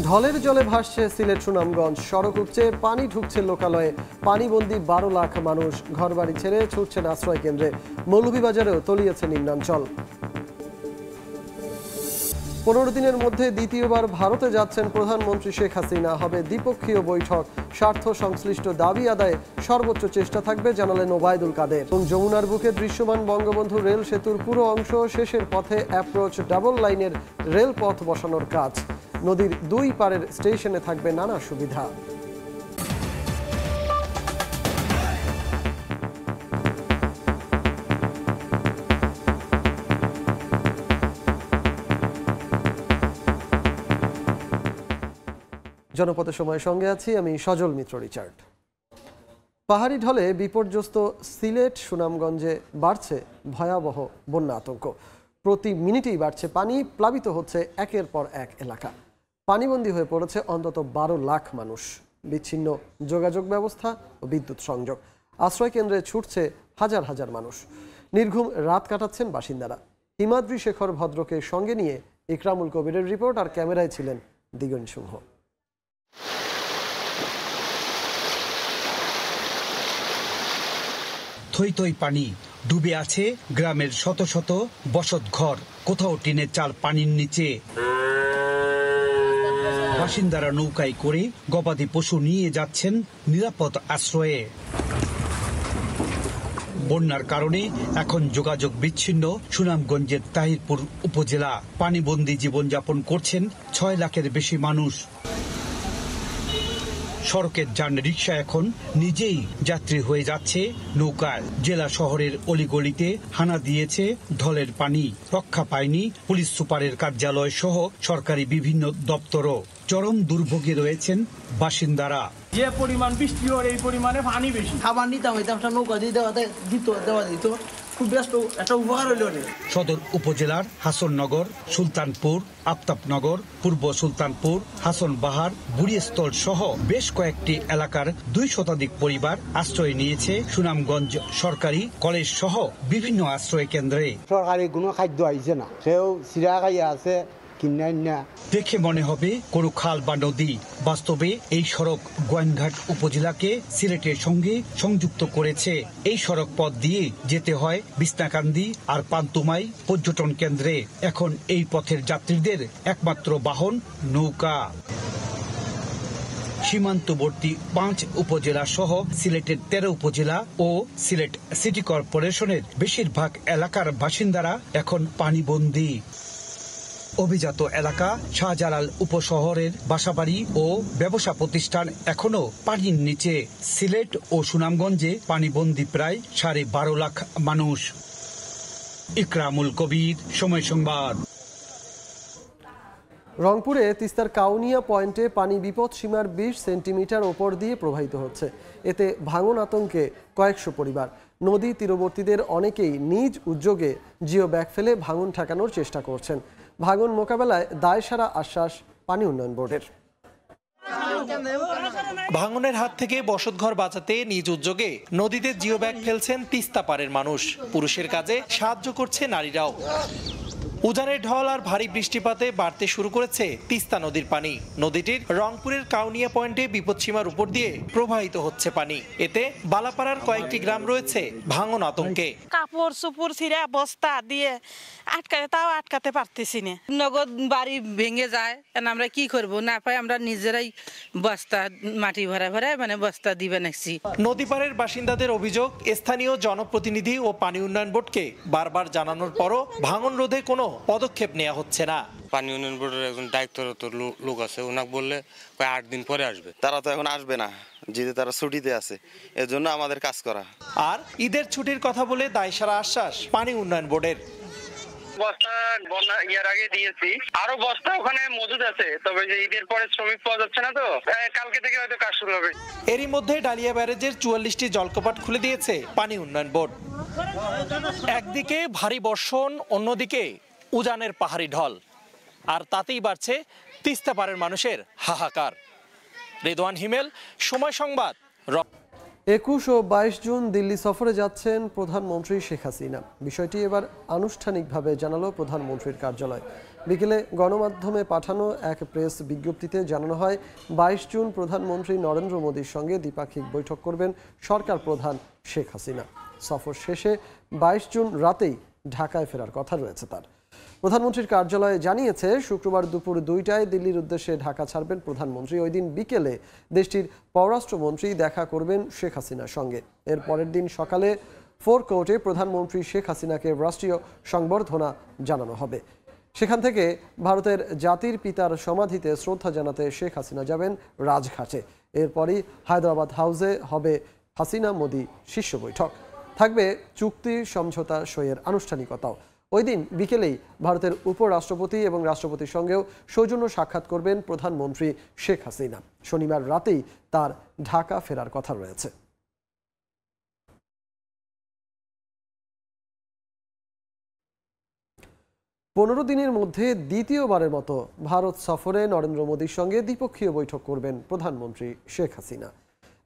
ঢলের জলে ভাসছে সিলেট সুনামগঞ্জ, সড়ক উপচে পানি ঢুকছে লোকালয়ে। পানিবন্দী 12 লাখ মানুষ ঘরবাড়ি ছেড়ে ছুটছেন আশ্রয় কেন্দ্রে। মৌলভীবাজারেও তলিয়েছে নিম্নাঞ্চল। 15 দিনের মধ্যে দ্বিতীয়বার ভারতে যাচ্ছেন প্রধানমন্ত্রী শেখ হাসিনা। হবে দ্বিপক্ষীয় বৈঠক। স্বার্থ সংশ্লিষ্ট দাবি আদায়ে সর্বোচ্চ চেষ্টা থাকবে জানালেন ওবায়দুল কাদের। এবং যমুনার বুকে দৃশ্যমান বঙ্গবন্ধু রেল সেতুর পুরো অংশ শেষের পথে অ্যাপ্রোচ ডাবল লাইনের রেলপথ বসানোর কাজ। নদীর দুই পারের স্টেশনে থাকবে নানা সুবিধা। জনপথে সময়ের সঙ্গে আছি আমি সজল মিত্র রিচার্ড। পাহাড়ি ঢলে বিপর্যস্ত সিলেট সুনামগঞ্জে বাড়ছে ভয়াবহ বন্যা আতঙ্ক। প্রতি মিনিটেই বাড়ছে পানি, প্লাবিত হচ্ছে একের পর এক এলাকা। পানিবন্দী হয়ে পড়েছে অন্তত 12 লাখ মানুষ। বিচ্ছিন্ন যোগাযোগ ব্যবস্থা ও বিদ্যুৎ সংযোগ। আশ্রয় কেন্দ্রে ছুটছে হাজার হাজার মানুষ। নির্ঘুম রাত কাটাচ্ছেন বাসিন্দারা। হিমাদ্রি শেখর ভদ্রকে সঙ্গে নিয়ে ইকরামুল কবিরের রিপোর্ট, আর ক্যামেরায় ছিলেন দিগন সিংহ। থই থই পানি, ডুবে আছে গ্রামের শত শত বসত ঘর। কোথাও টিনের চাল পানির নিচে। বাসিন্দারা নৌকায় করে গবাদি পশু নিয়ে যাচ্ছেন নিরাপদ আশ্রয়ে। বন্যার কারণে এখন যোগাযোগ বিচ্ছিন্ন সুনামগঞ্জের তাহিরপুর উপজেলা। পানিবন্দী জীবনযাপন করছেন 6 লাখের বেশি মানুষ। সড়কের যান রিক্সা এখন নিজেই যাত্রী হয়ে যাচ্ছে নৌকায়। জেলা শহরের অলিগলিতে হানা দিয়েছে ঢলের পানি। রক্ষা পায়নি পুলিশ সুপারের কার্যালয় সহ সরকারি বিভিন্ন দপ্তরও। চরম দুর্ভোগে রয়েছেন বাসিন্দারা। যে পরিমাণ বৃষ্টি হয় এই পরিমাণে পানি বেশি। খাবার নিতে হইতাম, নৌকা দিয়ে দেওয়া দিত। খুব ব্যস্ত একটা উপকার হইল। সদর উপজেলার হাসননগর, সুলতানপুর, আফতাবনগর, পূর্ব সুলতানপুর, হাসনবাহার, বুড়িস্থল সহ বেশ কয়েকটি এলাকার 2 শতাধিক পরিবার আশ্রয় নিয়েছে সুনামগঞ্জ সরকারি কলেজ সহ বিভিন্ন আশ্রয় কেন্দ্রে। সরকারি কোনো খাদ্য আইছে না, কেউ চিরা খাইয়া আছে। দেখে মনে হবে কোনো খাল বা নদী। বাস্তবে এই সড়ক গোয়াইনঘাট উপজেলাকে সিলেটের সঙ্গে সংযুক্ত করেছে। এই সড়ক পথ দিয়ে যেতে হয় বিছনাকান্দি আর পান্তুমাই পর্যটন কেন্দ্রে। এখন এই পথের যাত্রীদের একমাত্র বাহন নৌকা। সীমান্তবর্তী 5 উপজেলা সহ সিলেটের 13 উপজেলা ও সিলেট সিটি কর্পোরেশনের বেশিরভাগ এলাকার বাসিন্দারা এখন পানিবন্দী। অভিজাত এলাকা শাহজালাল উপশহরের বাসাবাড়ি ও ব্যবসা প্রতিষ্ঠান এখনো পানির নিচে। সিলেট ও সুনামগঞ্জে পানিবন্দী প্রায় 12.5 লাখ মানুষ। ইকরামুল কবির, সময় সংবাদ। রংপুরে তিস্তার কাউনিয়া পয়েন্টে পানি বিপদ সীমার 20 সেন্টিমিটার ওপর দিয়ে প্রবাহিত হচ্ছে। এতে ভাঙন আতঙ্কে কয়েকশো পরিবার। নদী তীরবর্তীদের অনেকেই নিজ উদ্যোগে জিও ব্যাগ ফেলে ভাঙন ঠেকানোর চেষ্টা করছেন। ভাঙন মোকাবেলায় দায়সারা আশ্বাস পানি উন্নয়ন বোর্ডের। ভাঙনের হাত থেকে বসতঘর বাঁচাতে নিজ উদ্যোগে নদীতে জিও ব্যাগ ফেলছেন তিস্তা পাড়ের মানুষ। পুরুষের কাজে সাহায্য করছে নারীরাও। উজানের ঢল আর ভারী বৃষ্টিপাতে বাড়তে শুরু করেছে তিস্তা নদীর পানি। নদীটির রংপুরের কাউনিয়া পয়েন্টে বিপদসীমার উপর দিয়ে প্রবাহিত হচ্ছে পানি। এতে বালাপাড়ার কয়েকটি গ্রাম রয়েছে ভাঙন আতঙ্কে। কাপড় চুপুর ছিঁড়ে বস্তা দিয়ে তাও আটকাতে পারতেছি না। নগদ বাড়ি ভেঙে যায়, আমরা কি করব, না পাই আমরা নিজেরাই বস্তা মাটি ভরা ভরা বস্তা দিবে নাকছি। নদী পাড়ের বাসিন্দাদের অভিযোগ, স্থানীয় জনপ্রতিনিধি ও পানি উন্নয়ন বোর্ডকে বারবার জানানোর পরও ভাঙন রোধে কোনো পদক্ষেপ নেওয়া হচ্ছে না। পানি উন্নয়ন বোর্ডের একজন দায়িত্বরত লোক আছে, ওনাকে বললে 8 দিন পরে আসবে। তারা তো এখন আসবে না, যেহেতু তারা ছুটিতে আছে, এর জন্য আমাদের কাজ করা। আর ঈদের ছুটির কথা বলে দায়সারা আশ্বাস পানি উন্নয়ন বোর্ডের। বস্তা বন্যা ইয়ার আগে দিয়েছি, আরো বস্তা ওখানে মজুদ আছে, তবে যে ঈদের পরে শ্রমিক পাওয়া যাচ্ছে না, তো কালকে থেকে হয়তো কাজ শুরু হবে। এরই মধ্যে ডালিয়া ব্যারেজের 44টি জলকপাট খুলে দিয়েছে পানি উন্নয়ন বোর্ড। একদিকে ভারী বর্ষণ, অন্যদিকে উজানের পাহাড়ি ঢল, আর তাতেই বাড়ছে তিস্তা পাড়ের মানুষের হাহাকার। রেদওয়ান হিমেল, সময় সংবাদ। 21 ও 22 জুন দিল্লি সফরে যাচ্ছেন প্রধানমন্ত্রী শেখ হাসিনা। বিষয়টি এবার আনুষ্ঠানিকভাবে জানালো প্রধানমন্ত্রীর কার্যালয়। বিকেলে গণমাধ্যমে পাঠানো এক প্রেস বিজ্ঞপ্তিতে জানানো হয়, 22 জুন প্রধানমন্ত্রী নরেন্দ্র মোদীর সঙ্গে দ্বিপাক্ষিক বৈঠক করবেন সরকার প্রধান শেখ হাসিনা। সফর শেষে 22 জুন রাতেই ঢাকায় ফেরার কথা রয়েছে তার। প্রধানমন্ত্রীর কার্যালয়ে জানিয়েছে, শুক্রবার দুপুর 2টায় দিল্লির উদ্দেশ্যে ঢাকা ছাড়বেন প্রধানমন্ত্রী। ওই দিন বিকেলে দেশটির পররাষ্ট্রমন্ত্রী দেখা করবেন শেখ হাসিনার সঙ্গে। এর পরের দিন সকালে ফোর কোর্টে প্রধানমন্ত্রী শেখ হাসিনাকে রাষ্ট্রীয় সংবর্ধনা জানানো হবে। সেখান থেকে ভারতের জাতির পিতার সমাধিতে শ্রদ্ধা জানাতে শেখ হাসিনা যাবেন রাজঘাটে। এরপরই হায়দ্রাবাদ হাউসে হবে হাসিনা মোদি শীর্ষ বৈঠক। থাকবে চুক্তি সমঝোতা সইয়ের আনুষ্ঠানিকতাও। ওই দিন বিকেলেই ভারতের উপরাষ্ট্রপতি এবং রাষ্ট্রপতির সঙ্গেও সৌজন্য সাক্ষাৎ করবেন প্রধানমন্ত্রী শেখ হাসিনা। শনিবার রাতেই তার ঢাকা ফেরার কথা রয়েছে। পনেরো দিনের মধ্যে দ্বিতীয়বারের মতো ভারত সফরে নরেন্দ্র মোদীর সঙ্গে দ্বিপক্ষীয় বৈঠক করবেন প্রধানমন্ত্রী শেখ হাসিনা।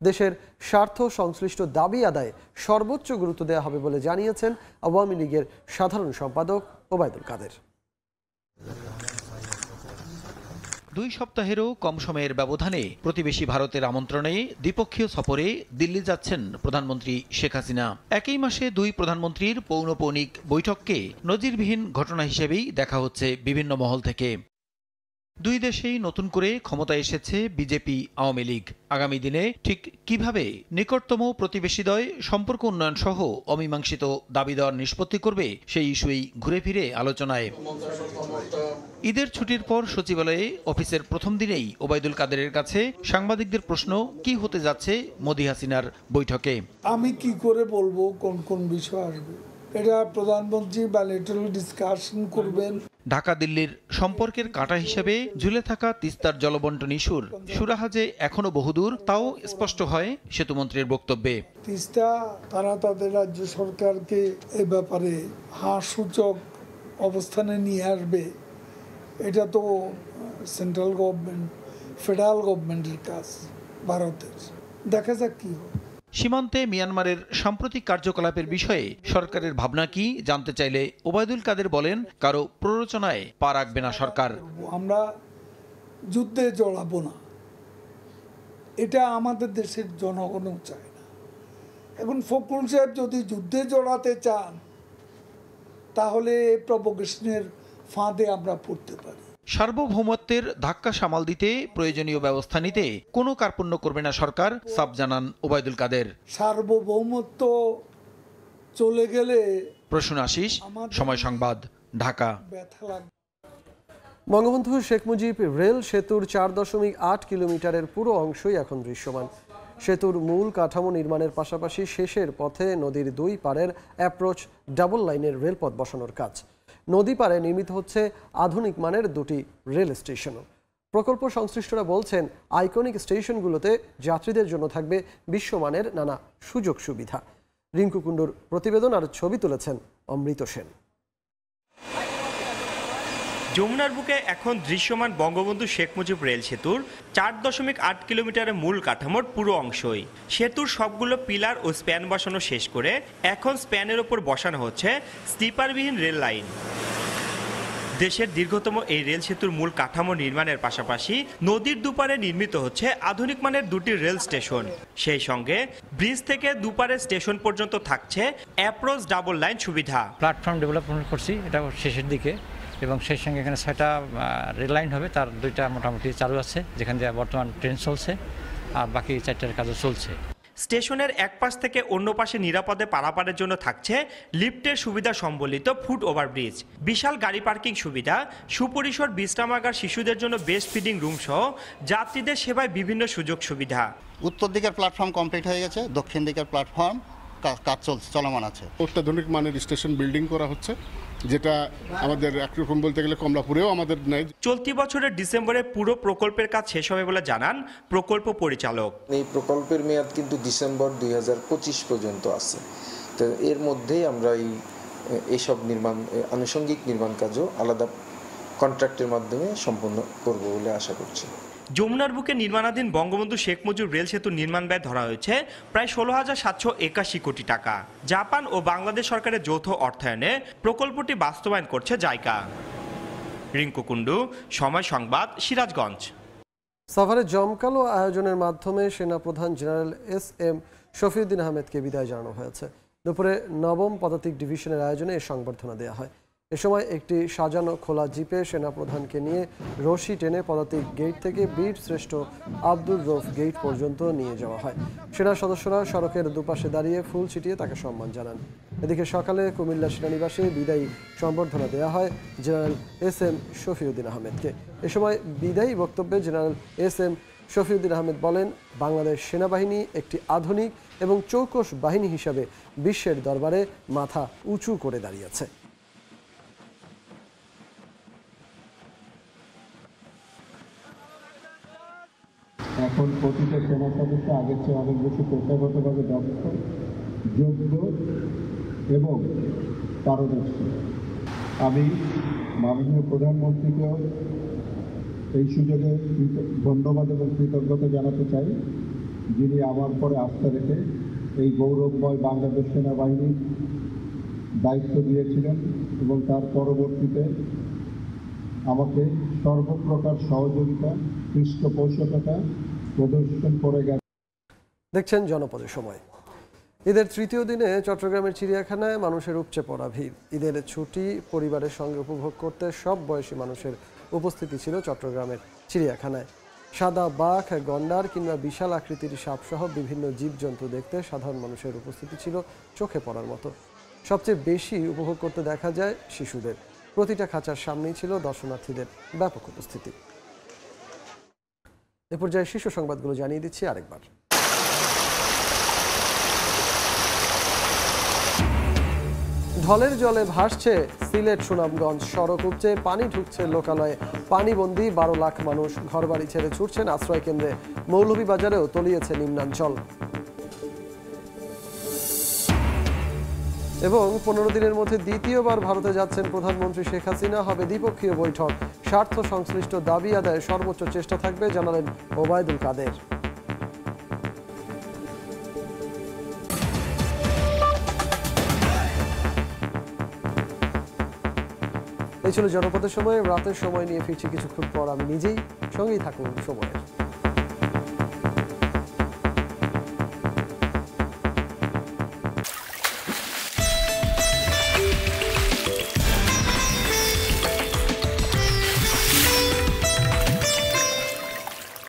দেশের স্বার্থ সংশ্লিষ্ট দাবি আদায়ে সর্বোচ্চ গুরুত্ব দেওয়া হবে বলে জানিয়েছেন আওয়ামী লীগের সাধারণ সম্পাদক ওবায়দুল কাদের। 2 সপ্তাহেরও কম সময়ের ব্যবধানে প্রতিবেশী ভারতের আমন্ত্রণে দ্বিপক্ষীয় সফরে দিল্লি যাচ্ছেন প্রধানমন্ত্রী শেখ হাসিনা। একই মাসে 2 প্রধানমন্ত্রীর পৌনঃপৌনিক বৈঠককে নজিরবিহীন ঘটনা হিসেবেই দেখা হচ্ছে বিভিন্ন মহল থেকে। 2 দেশেই নতুন করে ক্ষমতায় এসেছে বিজেপি আওয়ামী লীগ। আগামী দিনে ঠিক কিভাবে নিকটতম প্রতিবেশীদ্বয় সম্পর্ক উন্নয়ন সহ অমীমাংসিত দাবি দেওয়ার নিষ্পত্তি করবে সেই ইস্যুই ঘুরে ফিরে আলোচনায়। ঈদের ছুটির পর সচিবালয়ে অফিসের প্রথম দিনেই ওবায়দুল কাদেরের কাছে সাংবাদিকদের প্রশ্ন, কি হতে যাচ্ছে মোদি হাসিনার বৈঠকে। আমি কি করে বলবো কোন কোন বিষয় আসবে, এটা প্রধানমন্ত্রী বাইলেটারাল ডিসকাশন করবেন। ঢাকা দিল্লির সম্পর্কের কাঁটা হিসেবে ঝুলে থাকা তিস্তার জলবন্টন ইস্যুর সুরাহা এখনো বহুদূর, তাও স্পষ্ট হয় সেতুমন্ত্রীর বক্তব্যে। তিস্তা তারা তাদের রাজ্য সরকারকে এ ব্যাপারে সূচক অবস্থানে নিয়ে আসবে, এটা তো সেন্ট্রাল গভর্নমেন্ট ফেডারেল গভর্নমেন্টের কাজ, ভারতের। দেখা যাক কি হয়। সীমান্তে মিয়ানমারের সাম্প্রতিক কার্যকলাপের বিষয়ে সরকারের ভাবনা কি জানতে চাইলে ওবায়দুল কাদের বলেন, কারো প্ররোচনায় পা রাখবে না সরকার। আমরা যুদ্ধে জড়াবো না, এটা আমাদের দেশের জনগণও চায় না। এখন ফখরুল সাহেব যদি যুদ্ধে জড়াতে চান তাহলে প্রভোকেশনের ফাঁদে আমরা পড়তে পারি। সার্বভৌমত্বের ধাক্কা সামাল দিতে প্রয়োজনীয় ব্যবস্থা নিতে কোনো কার্পণ্য করবে না সরকার, সাফ জানান ওবায়দুল কাদের। সার্বভৌমত্ব চলে গেলে। প্রসূন আশিস, সময় সংবাদ, ঢাকা। বঙ্গবন্ধু শেখ মুজিব রেল সেতুর 4.8 কিলোমিটারের পুরো অংশই এখন দৃশ্যমান। সেতুর মূল কাঠামো নির্মাণের পাশাপাশি শেষের পথে নদীর 2 পারের অ্যাপ্রোচ ডাবল লাইনের রেলপথ বসানোর কাজ। নদী পারে নির্মিত হচ্ছে আধুনিক মানের 2টি রেল স্টেশনও। প্রকল্প সংশ্লিষ্টরা বলছেন, আইকনিক স্টেশনগুলোতে যাত্রীদের জন্য থাকবে বিশ্বমানের নানা সুযোগ সুবিধা। রিঙ্কু কুণ্ডুর প্রতিবেদন আর ছবি তুলেছেন অমৃত সেন। যমুনার বুকে এখন দৃশ্যমান বঙ্গবন্ধু শেখ মুজিব রেল সেতুর 4.8 কিলোমিটারের মূল কাঠামোর পুরো অংশই। সেতুর সবগুলো পিলার ও স্প্যান বসানো শেষ করে এখন স্প্যানের ওপর বসানো হচ্ছে স্লিপারবিহীন রেল লাইন। দেশের দীর্ঘতম এই রেল সেতুর মূল কাঠামো নির্মাণের পাশাপাশি নদীর দুপারে নির্মিত হচ্ছে আধুনিক মানের 2টি রেল স্টেশন। সেই সঙ্গে ব্রিজ থেকে দুপারের স্টেশন পর্যন্ত থাকছে অ্যাপ্রোচ ডাবল লাইন সুবিধা। প্ল্যাটফর্ম ডেভেলপমেন্ট করছি, এটা শেষের দিকে, এবং সেই সঙ্গে এখানে 6টা রেল লাইন হবে, তার 2টা মোটামুটি চালু আছে, যেখান দিয়ে বর্তমান ট্রেন চলছে, আর বাকি 4টার কাজও চলছে। স্টেশনের এক পাশ থেকে অন্য পাশে নিরাপদে পারাপারের জন্য থাকছে লিফটের সুবিধা সম্বলিত ফুট ওভারব্রিজ, বিশাল গাড়ি পার্কিং সুবিধা, সুপরিসর বিশ্রামাগার, শিশুদের জন্য বেস্ট ফিডিং রুম সহ যাত্রীদের সেবায় বিভিন্ন সুযোগ সুবিধা। উত্তর দিকের প্ল্যাটফর্ম কমপ্লিট হয়ে গেছে, দক্ষিণ দিকের প্ল্যাটফর্ম কাজ চলমান আছে। অত্যাধুনিক মানের স্টেশন বিল্ডিং করা হচ্ছে, যেটা আমাদের একরকম বলতে গেলে কমলাপুরেও আমাদের নাই। চলতি বছরের ডিসেম্বরে পুরো প্রকল্পের কাজ শেষ হবে বলে জানান প্রকল্প পরিচালক। এই প্রকল্পের মেয়াদ কিন্তু ডিসেম্বর 2025 পর্যন্ত আছে। তো এর মধ্যেই আমরা এইসব আনুষঙ্গিক নির্মাণ কাজও আলাদা কন্ট্রাক্টের মাধ্যমে সম্পন্ন করব বলে আশা করছি। যমুনার বুকে নির্মাণাধীন বঙ্গবন্ধু শেখ মুজিব রেল সেতুর নির্মাণ ব্যয় ধরা হয়েছে প্রায় 16,781 কোটি টাকা। জাপান ও বাংলাদেশ সরকারের যৌথ অর্থায়নে প্রকল্পটি বাস্তবায়ন করছে জাইকা। রিঙ্কু কুন্ডু, সময় সংবাদ, সিরাজগঞ্জ। সফরের জমকালো আয়োজনের মাধ্যমে সেনাপ্রধান জেনারেল এস.এম. শফিউদ্দিন আহমেদকে বিদায় জানানো হয়েছে। দুপুরে 9ম পদাতিক ডিভিশনের আয়োজনে এ সংবর্ধনা দেওয়া হয়। এ সময় একটি সাজানো খোলা জিপে সেনাপ্রধানকে নিয়ে রশি টেনে পদাতিক গেট থেকে বীর শ্রেষ্ঠ আব্দুর রৌফ গেট পর্যন্ত নিয়ে যাওয়া হয়। সেনা সদস্যরা সড়কের দুপাশে দাঁড়িয়ে ফুল ছিটিয়ে তাকে সম্মান জানান। এদিকে সকালে কুমিল্লা সেনানিবাসে বিদায়ী সম্বর্ধনা দেওয়া হয় জেনারেল এস.এম. শফিউদ্দিন আহমেদকে। এ সময় বিদায়ী বক্তব্যে জেনারেল এস.এম. শফিউদ্দিন আহমেদ বলেন, বাংলাদেশ সেনাবাহিনী একটি আধুনিক এবং চৌকস বাহিনী হিসাবে বিশ্বের দরবারে মাথা উঁচু করে দাঁড়িয়েছে। এখন প্রতিটা সেনা সদস্য আগের চেয়ে অনেক বেশি পেশাগতভাবে দক্ষ, যোগ্য এবং পারদর্শী। আমি মাননীয় প্রধানমন্ত্রীকেও এই সুযোগে ধন্যবাদ এবং কৃতজ্ঞতা জানাতে চাই, যিনি আমার পরে আস্থা রেখে এই গৌরবময় বাংলাদেশ সেনাবাহিনীর দায়িত্ব দিয়েছিলেন এবং তার পরবর্তীতে আমাকে সর্বপ্রকার সহযোগিতা, পৃষ্ঠপোষকতা প্রদর্শন করে গেছে। দেখছেন জনপদের সময়। ঈদের তৃতীয় দিনে চট্টগ্রামের চিড়িয়াখানায় মানুষের উপচে পড়া ভিড়। ঈদের ছুটি পরিবারের সঙ্গে উপভোগ করতে সব বয়সী মানুষের উপস্থিতি ছিল চট্টগ্রামের চিড়িয়াখানায়। সাদা বাঘ, গন্ডার কিংবা বিশাল আকৃতির সাপসহ বিভিন্ন জীবজন্তু দেখতে সাধারণ মানুষের উপস্থিতি ছিল চোখে পড়ার মতো। সবচেয়ে বেশি উপভোগ করতে দেখা যায় শিশুদের। প্রতিটা খাঁচার সামনেই ছিল দর্শনার্থীদের ব্যাপক উপস্থিতি। এ পর্যায়ে শীর্ষ সংবাদগুলো জানিয়ে দিচ্ছি আরেকবার। ঢলের জলে ভাসছে সিলেট সুনামগঞ্জ, সড়ক উপচে পানি ঢুকছে লোকালয়ে। পানিবন্দী 12 লাখ মানুষ, ঘরবাড়ি ছেড়ে ছুটছেন আশ্রয় কেন্দ্রে। মৌলভীবাজারেও তলিয়েছে নিম্নাঞ্চল। এবং 15 দিনের মধ্যে দ্বিতীয়বার ভারতে যাচ্ছেন প্রধানমন্ত্রী শেখ হাসিনা। হবে দ্বিপক্ষীয় বৈঠক। স্বার্থ সংশ্লিষ্ট দাবি আদায়ে সর্বোচ্চ চেষ্টা থাকবে জানালেন ওবায়দুল কাদের। এই ছিল জনপদের সময়। রাতের সময় নিয়ে ফিরছি কিছুক্ষণ পর। আমি নিজেই, সঙ্গেই থাকুন সময়ের।